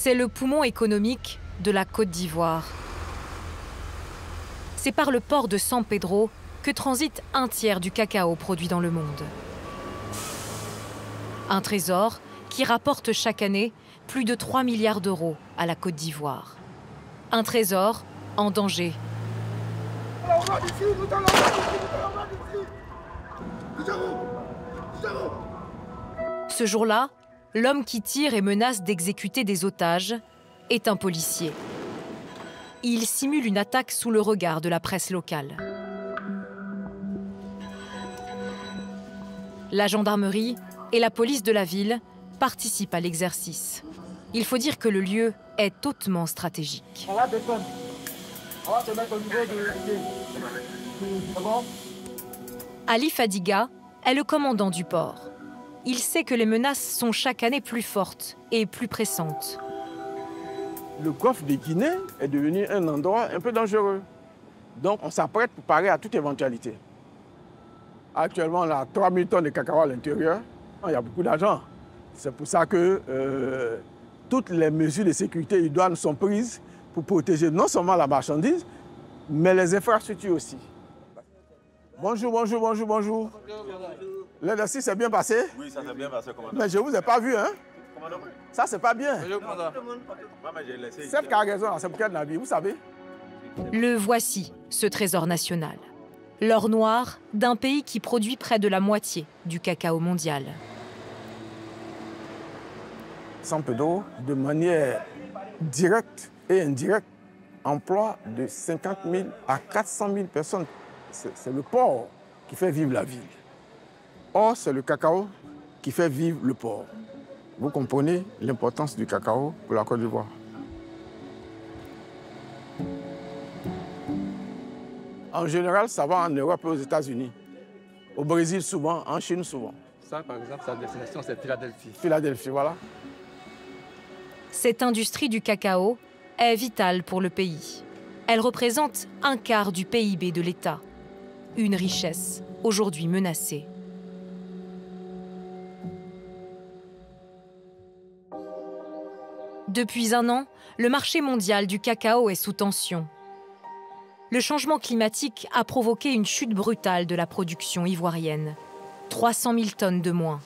C'est le poumon économique de la Côte d'Ivoire. C'est par le port de San Pedro que transite un tiers du cacao produit dans le monde. Un trésor qui rapporte chaque année plus de 3 milliards d'euros à la Côte d'Ivoire. Un trésor en danger. Ce jour-là, l'homme qui tire et menace d'exécuter des otages est un policier. Il simule une attaque sous le regard de la presse locale. La gendarmerie et la police de la ville participent à l'exercice. Il faut dire que le lieu est hautement stratégique. On va descendre. On va se mettre au niveau de... C'est bon? Ali Fadiga est le commandant du port. Il sait que les menaces sont chaque année plus fortes et plus pressantes. Le golfe de Guinée est devenu un endroit un peu dangereux. Donc on s'apprête pour parer à toute éventualité. Actuellement, on a 3000 tonnes de cacao à l'intérieur. Il y a beaucoup d'argent. C'est pour ça que toutes les mesures de sécurité idoines sont prises pour protéger non seulement la marchandise, mais les infrastructures aussi. Bonjour, bonjour, bonjour, bonjour. L'exercice s'est bien passé? Oui, ça s'est bien passé, commandant. Mais je ne vous ai pas vu, hein? Commandant. Ça, c'est pas bien. Bonjour, commandant. J'ai laissé. Cette cargaison, c'est pour quel navire, vous savez? Le voici, ce trésor national. L'or noir d'un pays qui produit près de la moitié du cacao mondial. San Pedro, de manière directe et indirecte, emploie de 50 000 à 400 000 personnes. C'est le port qui fait vivre la ville. Or, c'est le cacao qui fait vivre le port. Vous comprenez l'importance du cacao pour la Côte d'Ivoire. En général, ça va en Europe et aux États-Unis. Au Brésil, souvent. En Chine, souvent. Ça, par exemple, sa destination, c'est Philadelphie. Philadelphie, voilà. Cette industrie du cacao est vitale pour le pays. Elle représente un quart du PIB de l'État. Une richesse aujourd'hui menacée. Depuis un an, le marché mondial du cacao est sous tension. Le changement climatique a provoqué une chute brutale de la production ivoirienne. 300 000 tonnes de moins.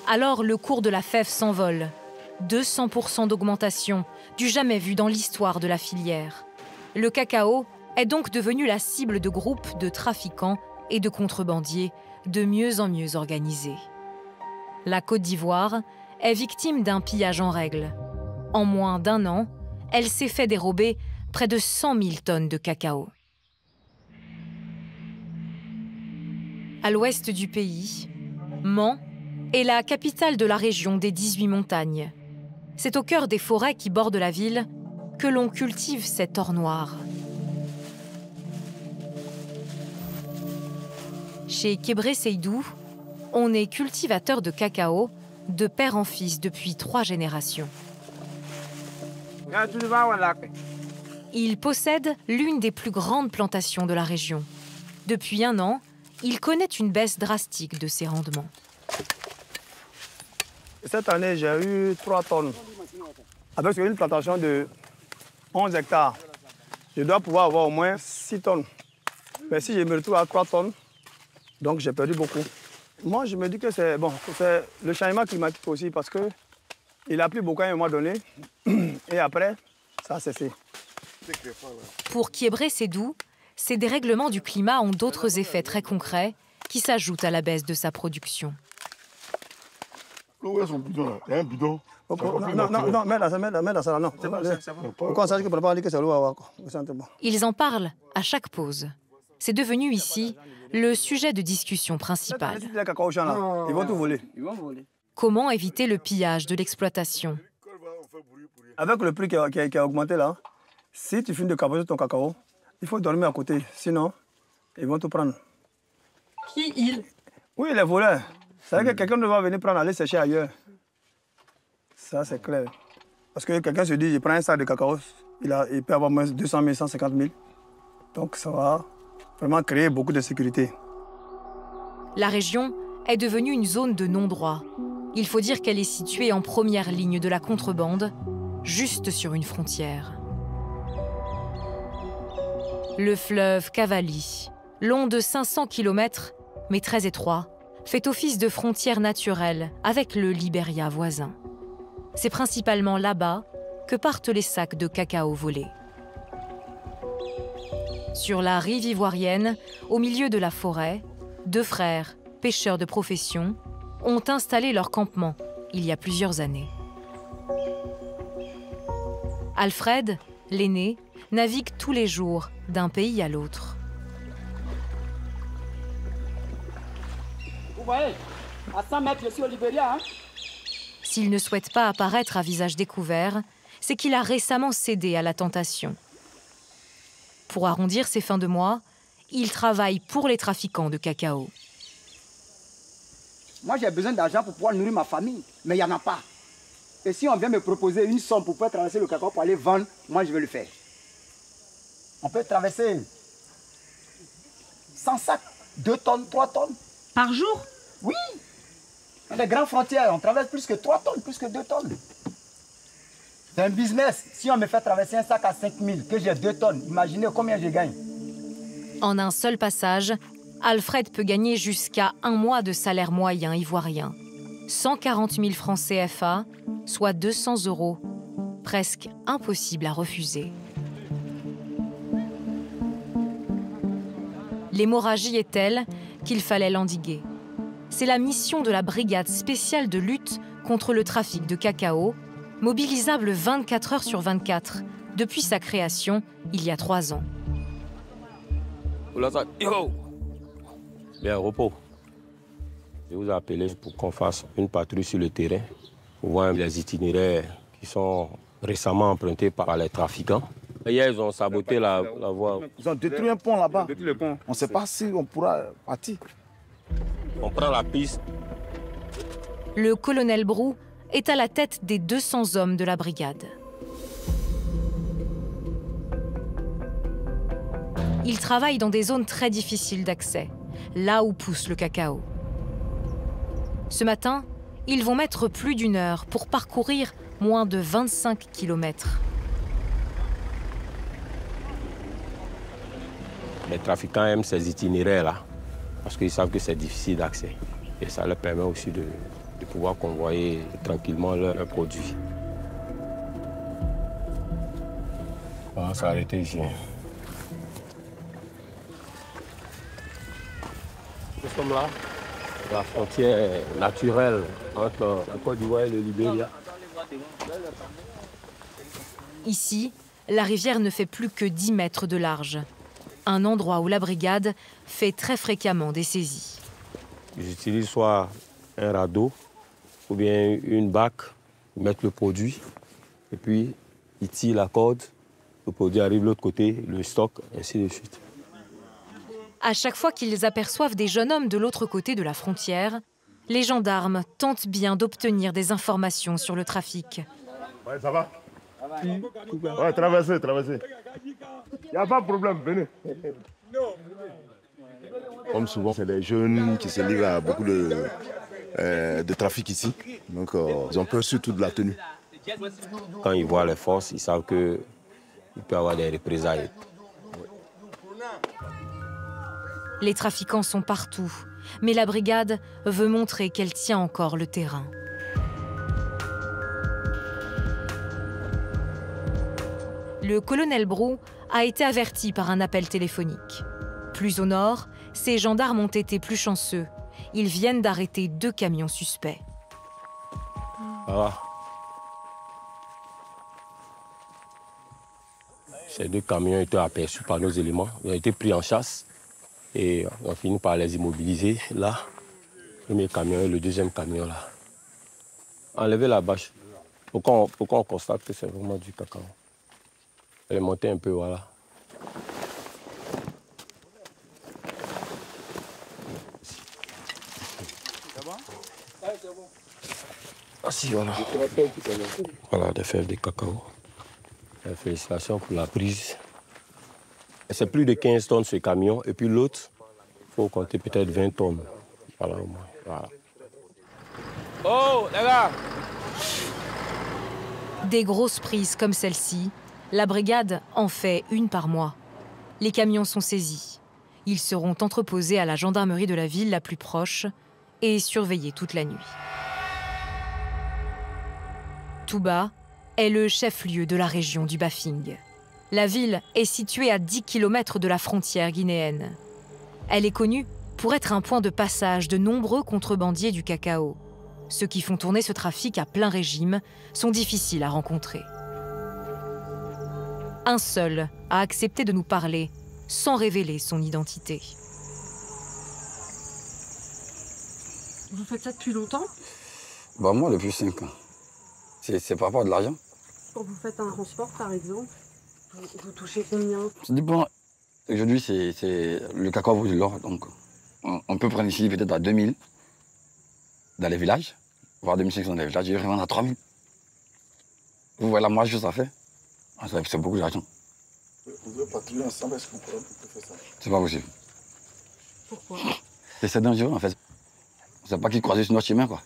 Alors le cours de la fève s'envole. 200% d'augmentation, du jamais vu dans l'histoire de la filière. Le cacao est donc devenu la cible de groupes de trafiquants et de contrebandiers de mieux en mieux organisés. La Côte d'Ivoire est victime d'un pillage en règle. En moins d'un an, elle s'est fait dérober près de 100 000 tonnes de cacao. À l'ouest du pays, Mans est la capitale de la région des 18 montagnes. C'est au cœur des forêts qui bordent la ville que l'on cultive cet or noir. Chez Kébré Seydou, on est cultivateur de cacao de père en fils depuis 3 générations. Il possède l'une des plus grandes plantations de la région. Depuis un an, il connaît une baisse drastique de ses rendements. Cette année, j'ai eu 3 tonnes. Avec une plantation de 11 hectares, je dois pouvoir avoir au moins 6 tonnes. Mais si je me retrouve à 3 tonnes, donc j'ai perdu beaucoup. Moi, je me dis que c'est bon, c'est le changement climatique aussi, parce qu'il a plu beaucoup à un moment donné, et après, ça a cessé. Pour Kébré Seydou, ces dérèglements du climat ont d'autres effets très concrets qui s'ajoutent à la baisse de sa production. Où est son bidon là? Il y a un bidon. Non, mets là, ça, non. C'est bon. Pourquoi ça, je peux pas dire que c'est l'eau? Ils en parlent à chaque pause. C'est devenu ici le sujet de discussion principal. Ils vont tout voler. Comment éviter le pillage de l'exploitation? Avec le prix qui a augmenté là, si tu finis de caboter ton cacao, il faut dormir à côté. Sinon, ils vont tout prendre. Qui ils? Oui, les voleurs. C'est-à-dire que quelqu'un va venir prendre, aller sécher ailleurs. Ça, c'est clair. Parce que quelqu'un se dit, je prends un sac de cacao, il peut avoir moins 200 000, 150 000. Donc ça va vraiment créer beaucoup de sécurité. La région est devenue une zone de non-droit. Il faut dire qu'elle est située en première ligne de la contrebande, juste sur une frontière. Le fleuve Cavally, long de 500 km, mais très étroit, fait office de frontière naturelle avec le Libéria voisin. C'est principalement là-bas que partent les sacs de cacao volés. Sur la rive ivoirienne, au milieu de la forêt, 2 frères, pêcheurs de profession, ont installé leur campement il y a plusieurs années. Alfred, l'aîné, navigue tous les jours d'un pays à l'autre. Vous voyez, à 100 mètres, je suis au Libéria. S'il ne souhaite pas apparaître à visage découvert, c'est qu'il a récemment cédé à la tentation. Pour arrondir ses fins de mois, il travaille pour les trafiquants de cacao. Moi, j'ai besoin d'argent pour pouvoir nourrir ma famille, mais il n'y en a pas. Et si on vient me proposer une somme pour pouvoir traverser le cacao pour aller vendre, moi, je vais le faire. On peut traverser 100 sacs, 2 tonnes, 3 tonnes. Par jour? Oui. Dans les grandes frontières, on traverse plus que 3 tonnes, plus que 2 tonnes. C'est un business. Si on me fait traverser un sac à 5 000, que j'ai 2 tonnes, imaginez combien je gagne. En un seul passage, Alfred peut gagner jusqu'à 1 mois de salaire moyen ivoirien. 140 000 francs CFA, soit 200 €, presque impossible à refuser. L'hémorragie est telle qu'il fallait l'endiguer. C'est la mission de la brigade spéciale de lutte contre le trafic de cacao, mobilisable 24 heures sur 24, depuis sa création il y a 3 ans. Bien, repos. Je vous ai appelé pour qu'on fasse une patrouille sur le terrain pour voir les itinéraires qui sont récemment empruntés par les trafiquants. Hier, ils ont saboté la voie. Ils ont détruit un pont là-bas. Le pont. On ne sait pas si on pourra partir. On prend la piste. Le colonel Brou est à la tête des 200 hommes de la brigade. Ils travaillent dans des zones très difficiles d'accès, là où pousse le cacao. Ce matin, ils vont mettre plus d'1 heure pour parcourir moins de 25 km. Les trafiquants aiment ces itinéraires-là parce qu'ils savent que c'est difficile d'accès. Et ça leur permet aussi de pouvoir convoyer tranquillement leurs produits. On va s'arrêter ici. Nous sommes là, la frontière naturelle entre la Côte d'Ivoire et le Libéria. Ici, la rivière ne fait plus que 10 mètres de large. Un endroit où la brigade fait très fréquemment des saisies. J'utilise soit un radeau ou bien une bac pour mettre le produit. Et puis, ils tirent la corde, le produit arrive de l'autre côté, le stock, ainsi de suite. À chaque fois qu'ils aperçoivent des jeunes hommes de l'autre côté de la frontière, les gendarmes tentent bien d'obtenir des informations sur le trafic. Ouais, ça va? Ouais, traversez. Il n'y a pas de problème, venez. Comme souvent, c'est des jeunes qui se livrent à beaucoup de trafic ici. Donc, ils ont peur surtout de la tenue. Quand ils voient les forces, ils savent qu'il peut y avoir des représailles. Les trafiquants sont partout, mais la brigade veut montrer qu'elle tient encore le terrain. Le colonel Brou a été averti par un appel téléphonique. Plus au nord, ces gendarmes ont été plus chanceux. Ils viennent d'arrêter 2 camions suspects. Ça va. Ces 2 camions étaient aperçus par nos éléments. Ils ont été pris en chasse et on a fini par les immobiliser là. Le premier camion et le deuxième camion là. Enlever la bâche. Pourquoi on constate que c'est vraiment du cacao? Elle est montée un peu, voilà. Ah si, voilà. Voilà, des fèves de cacao. Félicitations pour la prise. C'est plus de 15 tonnes ce camion. Et puis l'autre, il faut compter peut-être 20 tonnes. Voilà, au moins. Voilà. Oh, les gars! Des grosses prises comme celle-ci, la brigade en fait une par mois. Les camions sont saisis. Ils seront entreposés à la gendarmerie de la ville la plus proche et surveillés toute la nuit. Touba est le chef-lieu de la région du Bafing. La ville est située à 10 km de la frontière guinéenne. Elle est connue pour être un point de passage de nombreux contrebandiers du cacao. Ceux qui font tourner ce trafic à plein régime sont difficiles à rencontrer. Un seul a accepté de nous parler sans révéler son identité. Vous faites ça depuis longtemps? Bah moi, depuis 5 ans. C'est par rapport à de l'argent. Quand vous faites un transport, par exemple, vous touchez combien? Ça dépend. Aujourd'hui, c'est le cacao vaut de l'or. Donc, on peut prendre ici peut-être à 2000 dans les villages, voire 2500 dans les villages, et vraiment à 3000. Vous voyez la marge que ça fait? C'est beaucoup d'argent. Vous devez patrouiller ensemble, est-ce qu'on peut faire ça? C'est pas possible. Pourquoi? C'est dangereux en fait. On ne sait pas qui croiser sur notre chemin, quoi.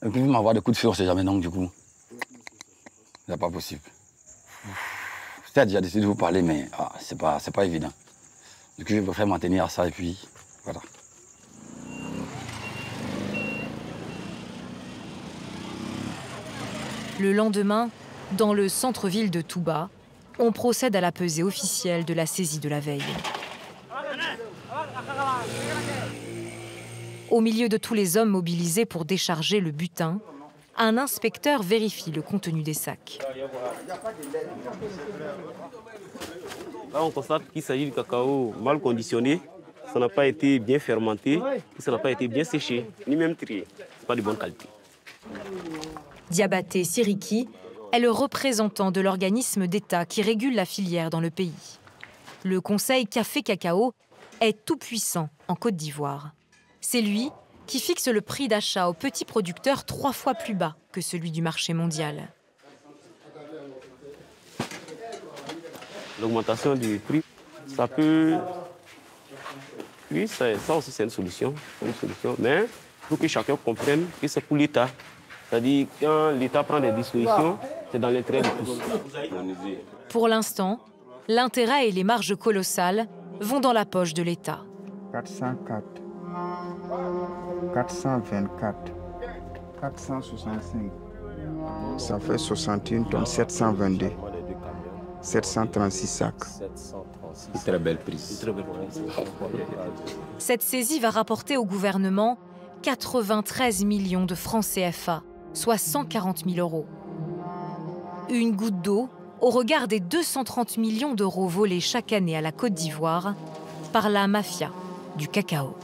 Et puis même avoir des coups de feu, on ne sait jamais, donc du coup, c'est pas possible. J'ai déjà décidé de vous parler, mais c'est pas évident. Du coup, je préfère m'en tenir à ça et puis voilà. Le lendemain, dans le centre-ville de Touba, on procède à la pesée officielle de la saisie de la veille. Au milieu de tous les hommes mobilisés pour décharger le butin, un inspecteur vérifie le contenu des sacs. Là, on constate qu'il s'agit du cacao mal conditionné, ça n'a pas été bien fermenté, ça n'a pas été bien séché, ni même trié. C'est pas de bonne qualité. Diabaté Siriki est le représentant de l'organisme d'État qui régule la filière dans le pays. Le Conseil Café-Cacao est tout puissant en Côte d'Ivoire. C'est lui qui fixe le prix d'achat aux petits producteurs 3 fois plus bas que celui du marché mondial. L'augmentation du prix, ça peut... Oui, ça aussi c'est une solution. Mais il faut que chacun comprenne que c'est pour l'État. C'est-à-dire quand l'État prend des dispositions, c'est dans l'intérêt de tous. Pour l'instant, l'intérêt et les marges colossales vont dans la poche de l'État. 404, 424, 465. Ça fait 61 tonnes, 722. 736 sacs. Une très belle prise. Cette saisie va rapporter au gouvernement 93 millions de francs CFA, soit 140 000 €. Une goutte d'eau au regard des 230 millions d'euros volés chaque année à la Côte d'Ivoire par la mafia du cacao.